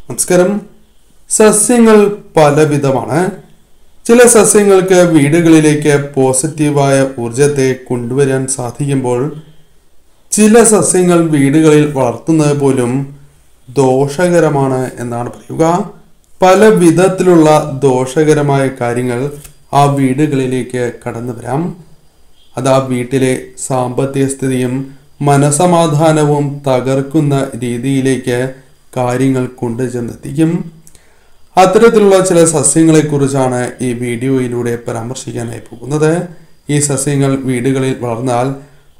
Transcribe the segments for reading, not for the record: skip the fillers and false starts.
നമസ്കാരം. സസ്യങ്ങൾ പലവിധമാണ്. ചില സസ്യങ്ങൾക്ക് വീടുകളിലേക്ക് പോസിറ്റീവായ ഊർജത്തെ കൊണ്ടുവരാൻ സാധിക്കുമ്പോൾ ചില സസ്യങ്ങൾ വീടുകളിൽ വളർത്തുന്നത് പോലും ദോഷകരമാണ് എന്നാണ് പറയുക. പല വിധത്തിലുള്ള ദോഷകരമായ കാര്യങ്ങൾ ആ വീടുകളിലേക്ക് കടന്നു വരാം. അത് ആ വീട്ടിലെ സാമ്പത്തിക സ്ഥിതിയും മനസമാധാനവും തകർക്കുന്ന രീതിയിലേക്ക് കാര്യങ്ങൾ കൊണ്ടുചെന്നെത്തിക്കും. അത്തരത്തിലുള്ള ചില സസ്യങ്ങളെക്കുറിച്ചാണ് ഈ വീഡിയോയിലൂടെ പരാമർശിക്കാനായി പോകുന്നത്. ഈ സസ്യങ്ങൾ വീടുകളിൽ വളർന്നാൽ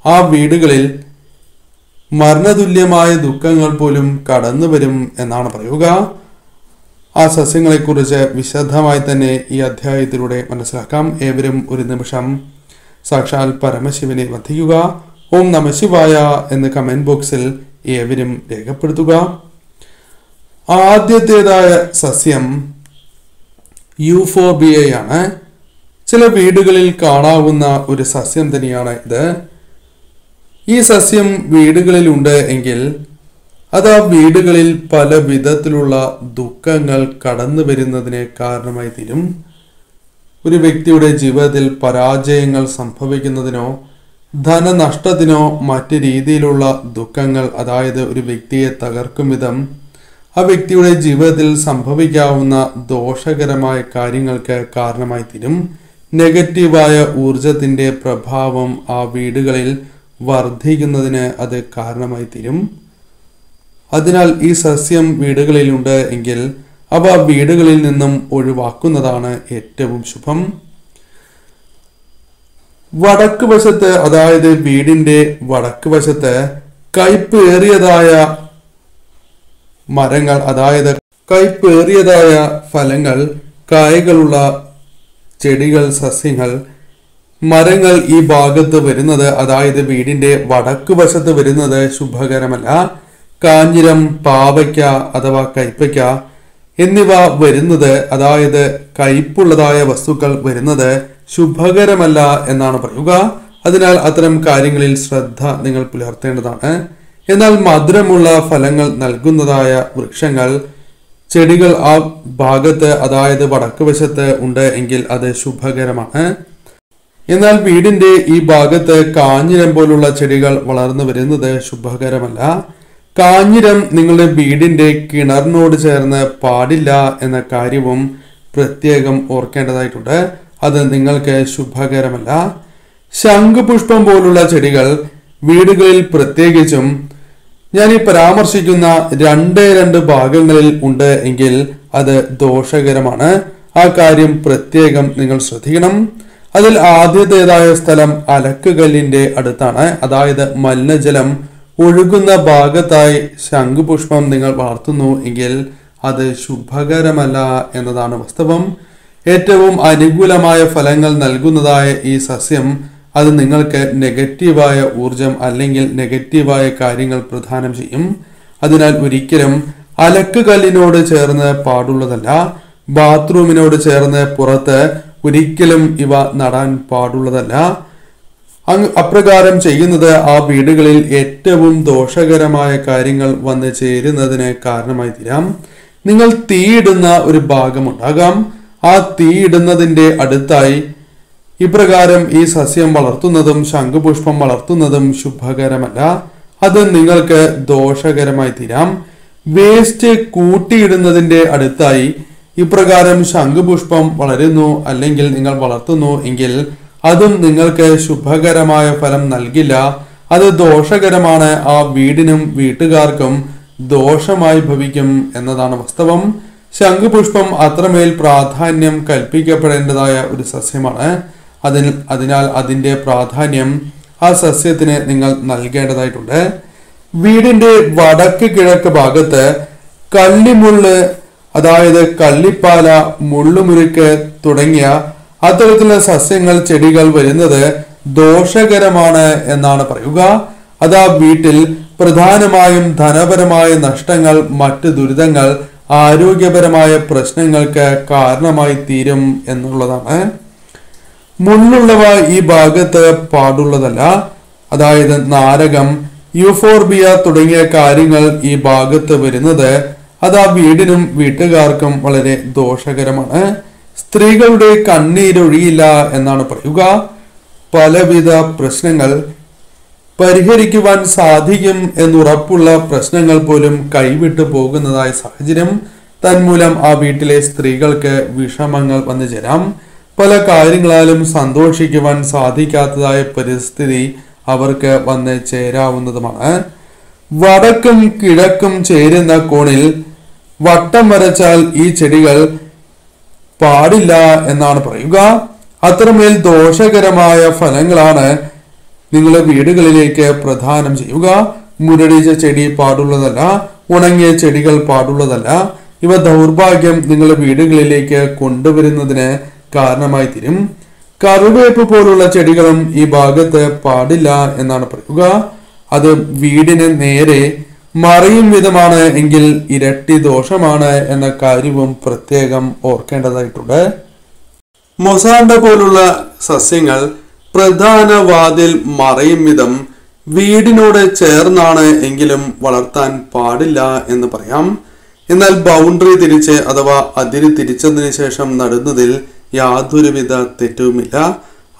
ആ വീടുകളിൽ മരണതുല്യമായ ദുഃഖങ്ങൾ പോലും കടന്നു വരും എന്നാണ് പറയുക. ആ സസ്യങ്ങളെക്കുറിച്ച് വിശദമായി തന്നെ ഈ അധ്യായത്തിലൂടെ മനസ്സിലാക്കാം. ഏവരും ഒരു നിമിഷം സാക്ഷാൽ പരമശിവനെ വന്ദിക്കുക. ഓം നമ ശിവായ എന്ന് കമന്റ് ബോക്സിൽ ഏവരും രേഖപ്പെടുത്തുക. ആദ്യത്തേതായ സസ്യം യൂഫോർബിയയാണ്. ചില വീടുകളിൽ കാണാവുന്ന ഒരു സസ്യം തന്നെയാണ് ഇത്. ഈ സസ്യം വീടുകളിലുണ്ട് എങ്കിൽ അത് ആ വീടുകളിൽ പല വിധത്തിലുള്ള ദുഃഖങ്ങൾ കടന്നു വരുന്നതിന് കാരണമായി തീരും. ഒരു വ്യക്തിയുടെ ജീവിതത്തിൽ പരാജയങ്ങൾ സംഭവിക്കുന്നതിനോ ധനനഷ്ടത്തിനോ മറ്റു രീതിയിലുള്ള ദുഃഖങ്ങൾ, അതായത് ഒരു വ്യക്തിയെ തകർക്കും വിധം ആ വ്യക്തിയുടെ ജീവിതത്തിൽ സംഭവിക്കാവുന്ന ദോഷകരമായ കാര്യങ്ങൾക്ക് കാരണമായി തീരും. നെഗറ്റീവായ ഊർജത്തിന്റെ പ്രഭാവം ആ വീടുകളിൽ വർദ്ധിക്കുന്നതിന് അത് കാരണമായി തീരും. അതിനാൽ ഈ സസ്യം വീടുകളിലുണ്ട് എങ്കിൽ അവ വീടുകളിൽ നിന്നും ഒഴിവാക്കുന്നതാണ് ഏറ്റവും ശുഭം. വടക്ക് വശത്ത്, അതായത് വീടിന്റെ വടക്ക് വശത്ത് കയ്പേറിയതായ മരങ്ങൾ, അതായത് കയ്പേറിയതായ ഫലങ്ങൾ, കായകളുള്ള ചെടികൾ, സസ്യങ്ങൾ, മരങ്ങൾ ഈ ഭാഗത്ത് വരുന്നത്, അതായത് വീടിന്റെ വടക്ക് വശത്ത് വരുന്നത് ശുഭകരമല്ല. കാഞ്ഞിരം, പാവയ്ക്ക അഥവാ കയ്പയ്ക്ക എന്നിവ വരുന്നത്, അതായത് കയ്പുള്ളതായ വസ്തുക്കൾ വരുന്നത് ശുഭകരമല്ല എന്നാണ് പറയുക. അതിനാൽ അത്തരം കാര്യങ്ങളിൽ ശ്രദ്ധ നിങ്ങൾ പുലർത്തേണ്ടതാണ്. എന്നാൽ മധുരമുള്ള ഫലങ്ങൾ നൽകുന്നതായ വൃക്ഷങ്ങൾ, ചെടികൾ ആ ഭാഗത്ത്, അതായത് വടക്ക് വശത്ത് ഉണ്ട് എങ്കിൽ അത് ശുഭകരമാണ്. എന്നാൽ വീടിന്റെ ഈ ഭാഗത്ത് കാഞ്ഞിരം പോലുള്ള ചെടികൾ വളർന്നു വരുന്നത് ശുഭകരമല്ല. കാഞ്ഞിരം നിങ്ങളുടെ വീടിന്റെ കിണറിനോട് ചേർന്ന് പാടില്ല എന്ന കാര്യവും പ്രത്യേകം ഓർക്കേണ്ടതായിട്ടുണ്ട്. അത് നിങ്ങൾക്ക് ശുഭകരമല്ല. ശംഖുപുഷ്പം പോലുള്ള ചെടികൾ വീടുകളിൽ, പ്രത്യേകിച്ചും ഞാൻ ഈ പരാമർശിക്കുന്ന രണ്ട് ഭാഗങ്ങളിൽ ഉണ്ട് എങ്കിൽ അത് ദോഷകരമാണ്. ആ കാര്യം പ്രത്യേകം നിങ്ങൾ ശ്രദ്ധിക്കണം. അതിൽ ആദ്യത്തേതായ സ്ഥലം അലക്കുകല്ലിന്റെ അടുത്താണ്. അതായത് മലിനജലം ഒഴുകുന്ന ഭാഗത്തായി ശംഖുപുഷ്പം നിങ്ങൾ വളർത്തുന്നു എങ്കിൽ അത് ശുഭകരമല്ല എന്നതാണ് വാസ്തവം. ഏറ്റവും അനുകൂലമായ ഫലങ്ങൾ നൽകുന്നതായ ഈ സസ്യം, അത് നിങ്ങൾക്ക് നെഗറ്റീവായ ഊർജം അല്ലെങ്കിൽ നെഗറ്റീവായ കാര്യങ്ങൾ പ്രദാനം ചെയ്യും. അതിനാൽ ഒരിക്കലും അലക്കുകല്ലിനോട് ചേർന്ന് പാടുള്ളതല്ല. ബാത്റൂമിനോട് ചേർന്ന് പുറത്ത് ഒരിക്കലും ഇവ നടാൻ പാടുള്ളതല്ല. അപ്രകാരം ചെയ്യുന്നത് ആ വീടുകളിൽ ഏറ്റവും ദോഷകരമായ കാര്യങ്ങൾ വന്ന് ചേരുന്നതിന് കാരണമായി തീരാം. നിങ്ങൾ തീയിടുന്ന ഒരു ഭാഗമുണ്ടാകാം. ആ തീയിടുന്നതിന്റെ അടുത്തായി ഇപ്രകാരം ഈ സസ്യം വളർത്തുന്നതും ശംഖുപുഷ്പം വളർത്തുന്നതും ശുഭകരമല്ല. അത് നിങ്ങൾക്ക് ദോഷകരമായി തീരാം. വേസ്റ്റ് കൂട്ടിയിടുന്നതിന്റെ അടുത്തായി ഇപ്രകാരം ശംഖുപുഷ്പം വളരുന്നു അല്ലെങ്കിൽ നിങ്ങൾ വളർത്തുന്നു എങ്കിൽ അതും നിങ്ങൾക്ക് ശുഭകരമായ ഫലം നൽകില്ല. അത് ദോഷകരമാണ്. ആ വീടിനും വീട്ടുകാർക്കും ദോഷമായി ഭവിക്കും എന്നതാണ് വാസ്തവം. ശംഖുപുഷ്പം അത്രമേൽ പ്രാധാന്യം കൽപ്പിക്കപ്പെടേണ്ടതായ ഒരു സസ്യമാണ്. അതിനാൽ അതിന്റെ പ്രാധാന്യം ആ സസ്യത്തിന് നിങ്ങൾ നൽകേണ്ടതായിട്ടുണ്ട്. വീടിന്റെ വടക്ക് കിഴക്ക് ഭാഗത്ത് കള്ളിമുള്ള്, അതായത് കള്ളിപ്പാല, മുള്ളുമുരുക്ക് തുടങ്ങിയ അത്തരത്തിലുള്ള സസ്യങ്ങൾ, ചെടികൾ വരുന്നത് ദോഷകരമാണ് എന്നാണ് പറയുക. അത് ആ വീട്ടിൽ പ്രധാനമായും ധനപരമായ നഷ്ടങ്ങൾ, മറ്റ് ദുരിതങ്ങൾ, ആരോഗ്യപരമായ പ്രശ്നങ്ങൾക്ക് കാരണമായി തീരും എന്നുള്ളതാണ്. മുള്ളുള്ളവ ഈ ഭാഗത്ത് പാടുള്ളതല്ല. അതായത് നാരകം, യൂഫോർബിയ തുടങ്ങിയ കാര്യങ്ങൾ ഈ ഭാഗത്ത് വരുന്നത് അത് ആ വീടിനും വീട്ടുകാർക്കും വളരെ ദോഷകരമാണ്. സ്ത്രീകളുടെ കണ്ണീരൊഴിയില്ല എന്നാണ് പറയുക. പലവിധ പ്രശ്നങ്ങൾ പരിഹരിക്കുവാൻ സാധിക്കും എന്നുറപ്പുള്ള പ്രശ്നങ്ങൾ പോലും കൈവിട്ടു പോകുന്നതായ സാഹചര്യം. തന്മൂലം ആ വീട്ടിലെ സ്ത്രീകൾക്ക് വിഷമങ്ങൾ വന്നു ചേരാം. പല കാര്യങ്ങളാലും സന്തോഷിക്കുവാൻ സാധിക്കാത്തതായ പരിസ്ഥിതി അവർക്ക് വന്ന് ചേരാവുന്നതുമാണ്. വടക്കും കിഴക്കും ചേരുന്ന കോണിൽ വട്ടം വരച്ചാൽ ഈ ചെടികൾ പാടില്ല എന്നാണ് പറയുക. അത്രമേൽ ദോഷകരമായ ഫലങ്ങളാണ് നിങ്ങളുടെ വീടുകളിലേക്ക് പ്രദാനം ചെയ്യുക. മുരടിച്ച ചെടി പാടുള്ളതല്ല, ഉണങ്ങിയ ചെടികൾ പാടുള്ളതല്ല. ഇവ ദൗർഭാഗ്യം നിങ്ങളുടെ വീടുകളിലേക്ക് കൊണ്ടുവരുന്നതിന് കാരണമായി തീരും. കറിവേപ്പ് പോലുള്ള ചെടികളും ഈ ഭാഗത്ത് പാടില്ല എന്നാണ് പറയുക. അത് വീടിന് നേരെ മറയും വിധമാണ് എങ്കിൽ ഇരട്ടി ദോഷമാണ് എന്ന കാര്യവും പ്രത്യേകം ഓർക്കേണ്ടതായിട്ടുണ്ട്. മൊസാണ്ട പോലുള്ള സസ്യങ്ങൾ പ്രധാന വാതിൽ മറയും വിധം വീടിനോട് ചേർന്നാണ് എങ്കിലും വളർത്താൻ പാടില്ല എന്ന് പറയാം. എന്നാൽ ബൗണ്ടറി തിരിച്ച് അഥവാ അതിര് തിരിച്ചതിന് ശേഷം നടുന്നതിൽ യാതൊരുവിധ തെറ്റുമില്ല.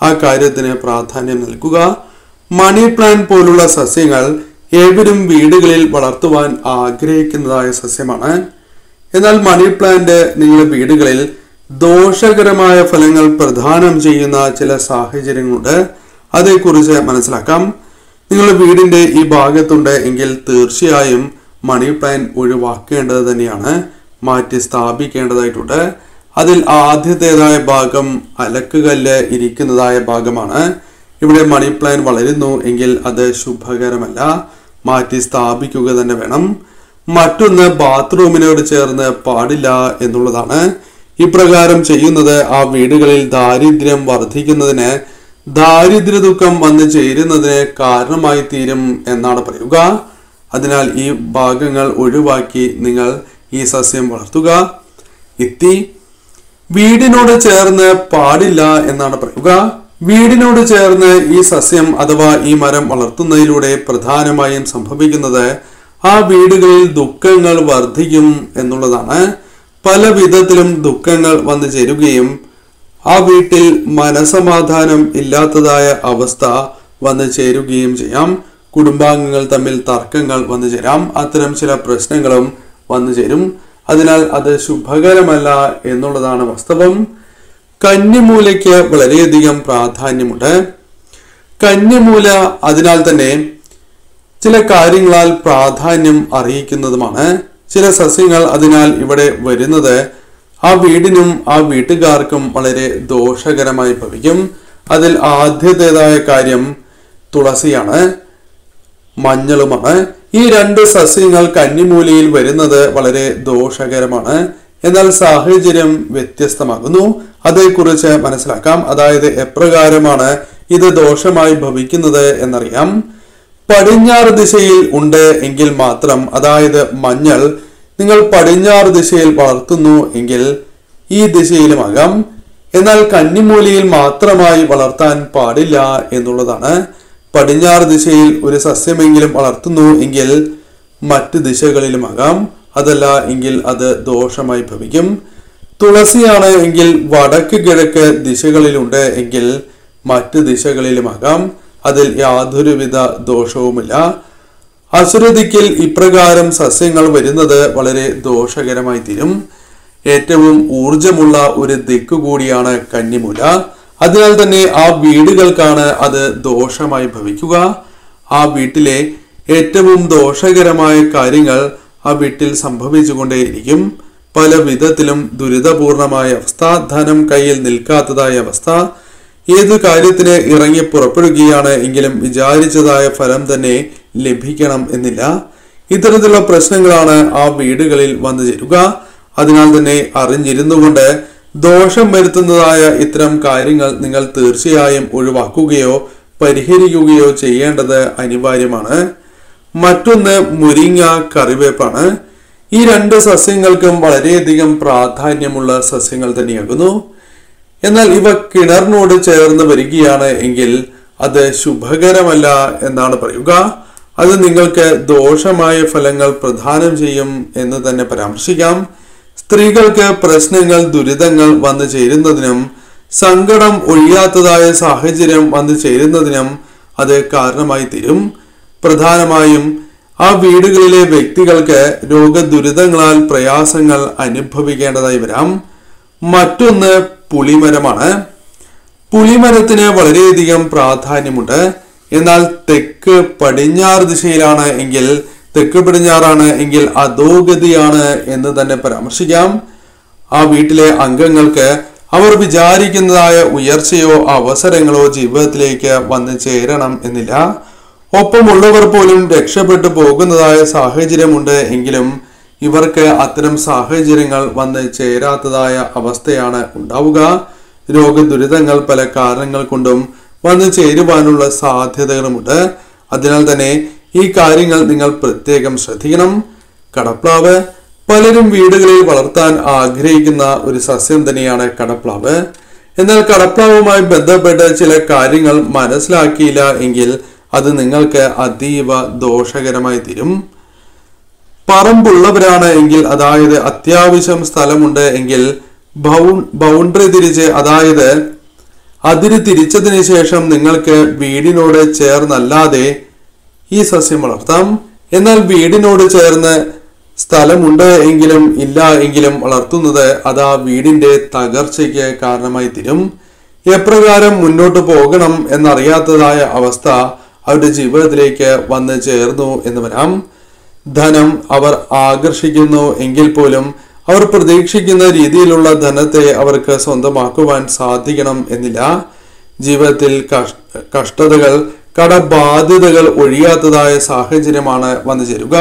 ആ കാര്യത്തിന് പ്രാധാന്യം നൽകുക. മണി പ്ലാന്റ് പോലുള്ള സസ്യങ്ങൾ ഏവരും വീടുകളിൽ വളർത്തുവാൻ ആഗ്രഹിക്കുന്നതായ സസ്യമാണ്. എന്നാൽ മണി പ്ലാന്റ് നിങ്ങളുടെ വീടുകളിൽ ദോഷകരമായ ഫലങ്ങൾ പ്രദാനം ചെയ്യുന്ന ചില സാഹചര്യങ്ങളുണ്ട്. അതേക്കുറിച്ച് മനസ്സിലാക്കാം. നിങ്ങളുടെ വീടിന്റെ ഈ ഭാഗത്തുണ്ട് എങ്കിൽ തീർച്ചയായും മണി പ്ലാന്റ് ഒഴിവാക്കേണ്ടത് തന്നെയാണ്, മാറ്റി സ്ഥാപിക്കേണ്ടതായിട്ടുണ്ട്. അതിൽ ആദ്യത്തേതായ ഭാഗം അലക്കുകല്ല് ഇരിക്കുന്നതായ ഭാഗമാണ്. ഇവിടെ മണി പ്ലാന്റ് വളരുന്നു എങ്കിൽ അത് ശുഭകരമല്ല, മാറ്റി സ്ഥാപിക്കുക തന്നെ വേണം. മറ്റൊന്ന് ബാത്റൂമിനോട് ചേർന്ന് പാടില്ല എന്നുള്ളതാണ്. ഇപ്രകാരം ചെയ്യുന്നത് ആ വീടുകളിൽ ദാരിദ്ര്യം വർദ്ധിക്കുന്നതിന്, ദാരിദ്ര്യ ദുഃഖം വന്നു ചേരുന്നതിന് കാരണമായി തീരും എന്നാണ് പറയുക. അതിനാൽ ഈ ഭാഗങ്ങൾ ഒഴിവാക്കി നിങ്ങൾ ഈ സസ്യം വളർത്തുക. ഇത്തി വീടിനോട് ചേർന്ന് പാടില്ല എന്നാണ് പറയുക. വീടിനോട് ചേർന്ന് ഈ സസ്യം അഥവാ ഈ മരം വളർത്തുന്നതിലൂടെ പ്രധാനമായും സംഭവിക്കുന്നത് ആ വീടുകളിൽ ദുഃഖങ്ങൾ വർദ്ധിക്കും എന്നുള്ളതാണ്. പല വിധത്തിലും ദുഃഖങ്ങൾ വന്നു ചേരുകയും ആ വീട്ടിൽ മനസമാധാനം ഇല്ലാത്തതായ അവസ്ഥ വന്നു ചേരുകയും ചെയ്യാം. കുടുംബാംഗങ്ങൾ തമ്മിൽ തർക്കങ്ങൾ വന്നു ചേരാം. അത്തരം ചില പ്രശ്നങ്ങളും വന്നു ചേരും. അതിനാൽ അത് ശുഭകരമല്ല എന്നുള്ളതാണ് വാസ്തവം. കന്നിമൂലയ്ക്ക് വളരെയധികം പ്രാധാന്യമുണ്ട്. കന്നിമൂല അതിനാൽ തന്നെ ചില കാര്യങ്ങളാൽ പ്രാധാന്യം അറിയിക്കുന്നതുമാണ്. ചില സസ്യങ്ങൾ അതിനാൽ ഇവിടെ വരുന്നത് ആ വീടിനും ആ വീട്ടുകാർക്കും വളരെ ദോഷകരമായി ഭവിക്കും. അതിൽ ആദ്യത്തേതായ കാര്യം തുളസിയാണ്, മഞ്ഞളുമാണ്. ഈ രണ്ട് സസ്യങ്ങൾ കന്നിമൂലയിൽ വരുന്നത് വളരെ ദോഷകരമാണ്. എന്നാൽ സാഹചര്യം വ്യത്യസ്തമാകുന്നു. അതേക്കുറിച്ച് മനസ്സിലാക്കാം. അതായത് എപ്രകാരമാണ് ഇത് ദോഷമായി ഭവിക്കുന്നത് എന്നറിയാം. പടിഞ്ഞാറ് ദിശയിൽ ഉണ്ട് എങ്കിൽ മാത്രം, അതായത് മഞ്ഞൾ നിങ്ങൾ പടിഞ്ഞാറ് ദിശയിൽ വളർത്തുന്നു എങ്കിൽ ഈ ദിശയിലുമാകാം. എന്നാൽ കന്നിമൂലയിൽ മാത്രമായി വളർത്താൻ പാടില്ല എന്നുള്ളതാണ്. പടിഞ്ഞാറ് ദിശയിൽ ഒരു സസ്യമെങ്കിലും വളർത്തുന്നു എങ്കിൽ മറ്റ് ദിശകളിലുമാകാം. അതല്ല എങ്കിൽ അത് ദോഷമായി ഭവിക്കും. തുളസിയാണ് എങ്കിൽ വടക്ക് കിഴക്ക് ദിശകളിലുണ്ട് എങ്കിൽ മറ്റ് ദിശകളിലുമാകാം. അതിൽ യാതൊരുവിധ ദോഷവുമില്ല. അസുരദിക്കിൽ ഇപ്രകാരം സസ്യങ്ങൾ വരുന്നത് വളരെ ദോഷകരമായി തീരും. ഏറ്റവും ഊർജമുള്ള ഒരു ദിക്ക് കൂടിയാണ് കന്നിമൂല. അതിനാൽ തന്നെ ആ വീടുകൾക്കാണ് അത് ദോഷമായി ഭവിക്കുക. ആ വീട്ടിലെ ഏറ്റവും ദോഷകരമായ കാര്യങ്ങൾ ആ വീട്ടിൽ സംഭവിച്ചുകൊണ്ടേയിരിക്കും. പല വിധത്തിലും ദുരിതപൂർണമായ അവസ്ഥ, ധനം കയ്യിൽ നിൽക്കാത്തതായ അവസ്ഥ, ഏതു കാര്യത്തിന് ഇറങ്ങി പുറപ്പെടുകയാണ് എങ്കിലും വിചാരിച്ചതായ ഫലം തന്നെ ലഭിക്കണം എന്നില്ല. ഇത്തരത്തിലുള്ള പ്രശ്നങ്ങളാണ് ആ വീടുകളിൽ വന്നു ചേരുക. അതിനാൽ തന്നെ അറിഞ്ഞിരുന്നുകൊണ്ട് ദോഷം വരുത്തുന്നതായ ഇത്തരം കാര്യങ്ങൾ നിങ്ങൾ തീർച്ചയായും ഒഴിവാക്കുകയോ പരിഹരിക്കുകയോ ചെയ്യേണ്ടത് അനിവാര്യമാണ്. മറ്റൊന്ന് മുരിങ്ങ, കറിവേപ്പാണ്. ഈ രണ്ട് സസ്യങ്ങൾക്കും വളരെയധികം പ്രാധാന്യമുള്ള സസ്യങ്ങൾ തന്നെയാകുന്നു. എന്നാൽ ഇവ കിണറിനോട് ചേർന്ന് വരികയാണ് എങ്കിൽ അത് ശുഭകരമല്ല എന്നാണ് പറയുക. അത് നിങ്ങൾക്ക് ദോഷമായ ഫലങ്ങൾ പ്രദാനം ചെയ്യും എന്ന് തന്നെ പരാമർശിക്കാം. സ്ത്രീകൾക്ക് പ്രശ്നങ്ങൾ, ദുരിതങ്ങൾ വന്നു ചേരുന്നതിനും സങ്കടം ഒഴിയാത്തതായ സാഹചര്യം വന്നു ചേരുന്നതിനും അത് കാരണമായി തീരും. പ്രധാനമായും ആ വീടുകളിലെ വ്യക്തികൾക്ക് രോഗദുരിതങ്ങളാൽ പ്രയാസങ്ങൾ അനുഭവിക്കേണ്ടതായി വരാം. മറ്റൊന്ന് പുളിമരമാണ്. പുളിമരത്തിന് വളരെയധികം പ്രാധാന്യമുണ്ട്. എന്നാൽ തെക്ക് പടിഞ്ഞാറ് ദിശയിലാണ് എങ്കിൽ, തെക്ക് പടിഞ്ഞാറാണ് എങ്കിൽ അധോഗതിയാണ് എന്ന് തന്നെ പരാമർശിക്കാം. ആ വീട്ടിലെ അംഗങ്ങൾക്ക് അവർ വിചാരിക്കുന്നതായ ഉയർച്ചയോ അവസരങ്ങളോ ജീവിതത്തിലേക്ക് വന്നു ചേരണം എന്നില്ല. ഒപ്പമുള്ളവർ പോലും രക്ഷപ്പെട്ടു പോകുന്നതായ സാഹചര്യമുണ്ട് എങ്കിലും ഇവർക്ക് അത്തരം സാഹചര്യങ്ങൾ വന്ന് ചേരാത്തതായ അവസ്ഥയാണ് ഉണ്ടാവുക. രോഗദുരിതങ്ങൾ പല കാരണങ്ങൾ കൊണ്ടും വന്നു ചേരുവാനുള്ള സാധ്യതകളുമുണ്ട്. അതിനാൽ തന്നെ ഈ കാര്യങ്ങൾ നിങ്ങൾ പ്രത്യേകം ശ്രദ്ധിക്കണം. കടപ്ലാവ് പലരും വീടുകളിൽ വളർത്താൻ ആഗ്രഹിക്കുന്ന ഒരു സസ്യം തന്നെയാണ് കടപ്ലാവ്. എന്നാൽ കടപ്ലാവുമായി ബന്ധപ്പെട്ട് ചില കാര്യങ്ങൾ മനസ്സിലാക്കിയില്ല എങ്കിൽ അത് നിങ്ങൾക്ക് അതീവ ദോഷകരമായി തീരും. പറമ്പുള്ളവരാണ് എങ്കിൽ, അതായത് അത്യാവശ്യം സ്ഥലമുണ്ട് എങ്കിൽ ബൗണ്ടറി തിരിച്ച്, അതായത് അതിര് തിരിച്ചതിന് ശേഷം നിങ്ങൾക്ക് വീടിനോട് ചേർന്നല്ലാതെ ഈ സസ്യം വളർത്താം. എന്നാൽ വീടിനോട് ചേർന്ന് സ്ഥലമുണ്ട് എങ്കിലും ഇല്ല എങ്കിലും വളർത്തുന്നത് അത് ആ വീടിന്റെ തകർച്ചയ്ക്ക് കാരണമായി തീരും. എപ്രകാരം മുന്നോട്ട് പോകണം എന്നറിയാത്തതായ അവസ്ഥ അവരുടെ ജീവിതത്തിലേക്ക് വന്ന് ചേർന്നു എന്ന് വരാം. ധനം അവർ ആകർഷിക്കുന്നു എങ്കിൽ പോലും അവർ പ്രതീക്ഷിക്കുന്ന രീതിയിലുള്ള ധനത്തെ അവർക്ക് സ്വന്തമാക്കുവാൻ സാധിക്കണം എന്നില്ല. ജീവിതത്തിൽ കഷ്ടതകൾ, കടബാധ്യതകൾ ഒഴിയാത്തതായ സാഹചര്യമാണ് വന്നു ചേരുക.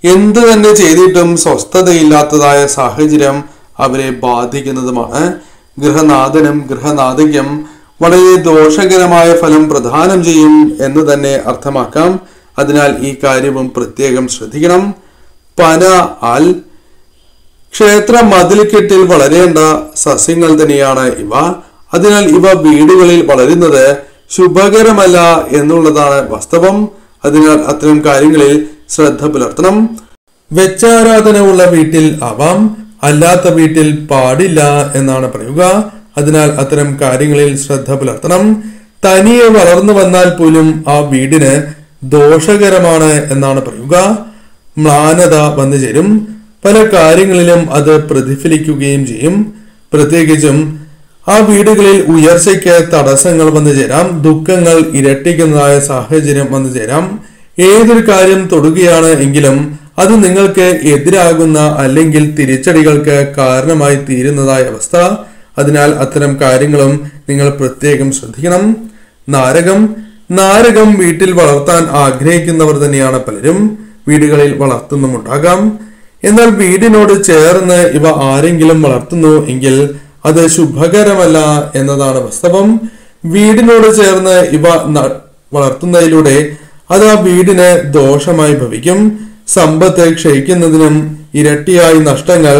എന്ത് തന്നെ ചെയ്തിട്ടും സ്വസ്ഥതയില്ലാത്തതായ സാഹചര്യം അവരെ ബാധിക്കുന്നതുമാണ്. ഗൃഹനാഥനും ഗൃഹനാഥയ്ക്കും വളരെ ദോഷകരമായ ഫലം പ്രദാനം ചെയ്യും എന്ന് തന്നെ അർത്ഥമാക്കാം. അതിനാൽ ഈ കാര്യവും പ്രത്യേകം ശ്രദ്ധിക്കണം. പന, ആൽ, ക്ഷേത്ര മതിൽക്കെട്ടിൽ വളരേണ്ട സസ്യങ്ങൾ തന്നെയാണ് ഇവ. അതിനാൽ ഇവ വീടുകളിൽ വളരുന്നത് ശുഭകരമല്ല എന്നുള്ളതാണ് വാസ്തവം. അതിനാൽ അത്തരം കാര്യങ്ങളിൽ ശ്രദ്ധ പുലർത്തണം. വെച്ചാരാധന ഉള്ള വീട്ടിൽ ആവാം, അല്ലാത്ത വീട്ടിൽ പാടില്ല എന്നാണ് പറയുക. അതിനാൽ അത്തരം കാര്യങ്ങളിൽ ശ്രദ്ധ പുലർത്തണം. തനിയെ വളർന്നു വന്നാൽ പോലും ആ വീടിന് ദോഷകരമാണ് എന്നാണ് പറയുക. മ്ലാനത വന്നു ചേരും. പല കാര്യങ്ങളിലും അത് പ്രതിഫലിക്കുകയും ചെയ്യും. പ്രത്യേകിച്ചും ആ വീടുകളിൽ ഉയർച്ചയ്ക്ക് തടസ്സങ്ങൾ വന്നു ചേരാം. ദുഃഖങ്ങൾ ഇരട്ടിക്കുന്നതായ സാഹചര്യം വന്നു ചേരാം. ഏതൊരു കാര്യം തൊടുകയാണ് എങ്കിലും അത് നിങ്ങൾക്ക് എതിരാകുന്ന അല്ലെങ്കിൽ തിരിച്ചടികൾക്ക് കാരണമായി തീരുന്നതായ അവസ്ഥ. അതിനാൽ അത്തരം കാര്യങ്ങളും നിങ്ങൾ പ്രത്യേകം ശ്രദ്ധിക്കണം. നാരകം വീട്ടിൽ വളർത്താൻ ആഗ്രഹിക്കുന്നവർ തന്നെയാണ് പലരും. വീടുകളിൽ വളർത്തുന്നുമുണ്ടാകാം. എന്നാൽ വീടിനോട് ചേർന്ന് ഇവ ആരെങ്കിലും വളർത്തുന്നു എങ്കിൽ അത് ശുഭകരമല്ല എന്നതാണ് വാസ്തവം. വീടിനോട് ചേർന്ന് ഇവ വളർത്തുന്നതിലൂടെ അത് ആ വീടിന് ദോഷമായി ഭവിക്കും. സമ്പത്ത് ക്ഷയിക്കുന്നതിനും ഇരട്ടിയായി നഷ്ടങ്ങൾ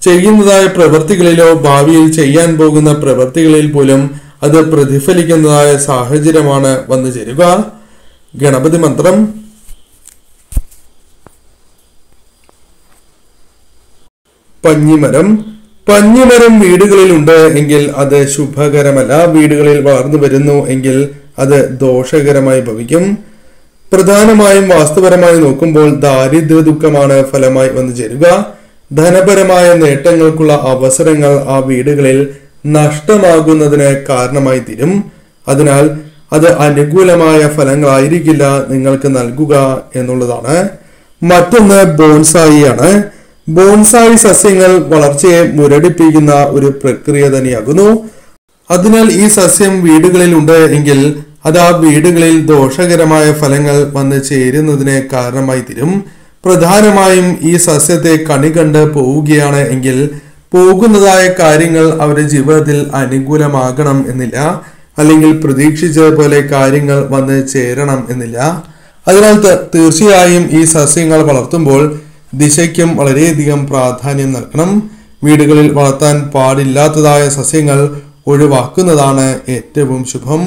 ചെയ്യുന്നതായ പ്രവൃത്തികളിലോ ഭാവിയിൽ ചെയ്യാൻ പോകുന്ന പ്രവൃത്തികളിൽ പോലും അത് പ്രതിഫലിക്കുന്നതായ സാഹചര്യമാണ് വന്നു ചേരുക. ഗണപതി മന്ത്രം. പഞ്ഞിമരം വീടുകളിൽ ഉണ്ട് എങ്കിൽ അത് ശുഭകരമല്ല. വീടുകളിൽ വളർന്നു വരുന്നു എങ്കിൽ അത് ദോഷകരമായി ഭവിക്കും. പ്രധാനമായും വാസ്തുപരമായി നോക്കുമ്പോൾ ദാരിദ്ര്യ ദുഃഖമാണ് ഫലമായി വന്നു ചേരുക. ധനപരമായ നേട്ടങ്ങൾക്കുള്ള അവസരങ്ങൾ ആ വീടുകളിൽ നഷ്ടമാകുന്നതിന് കാരണമായി തീരും. അതിനാൽ അത് അനുകൂലമായ ഫലങ്ങളായിരിക്കില്ല നിങ്ങൾക്ക് നൽകുക എന്നുള്ളതാണ്. മറ്റൊന്ന് ബോൺസായി ആണ്. ബോൺസായി സസ്യങ്ങൾ വളർച്ചയെ മുരടിപ്പിക്കുന്ന ഒരു പ്രക്രിയ തന്നെയാകുന്നു. അതിനാൽ ഈ സസ്യം വീടുകളിൽ ഉണ്ട് എങ്കിൽ അത് ആ വീടുകളിൽ ദോഷകരമായ ഫലങ്ങൾ വന്ന് ചേരുന്നതിന് കാരണമായി തീരും. പ്രധാനമായും ഈ സസ്യത്തെ കണി കണ്ട് പോവുകയാണ് എങ്കിൽ പോകുന്നതായ കാര്യങ്ങൾ അവരുടെ ജീവിതത്തിൽ അനുകൂലമാകണം എന്നില്ല, അല്ലെങ്കിൽ പ്രതീക്ഷിച്ചതുപോലെ കാര്യങ്ങൾ വന്ന് ചേരണം എന്നില്ല. അതിനാൽ തീർച്ചയായും ഈ സസ്യങ്ങൾ വളർത്തുമ്പോൾ ദിശയ്ക്കും വളരെയധികം പ്രാധാന്യം നൽകണം. വീടുകളിൽ വളർത്താൻ പാടില്ലാത്തതായ സസ്യങ്ങൾ ഒഴിവാക്കുന്നതാണ് ഏറ്റവും ശുഭം.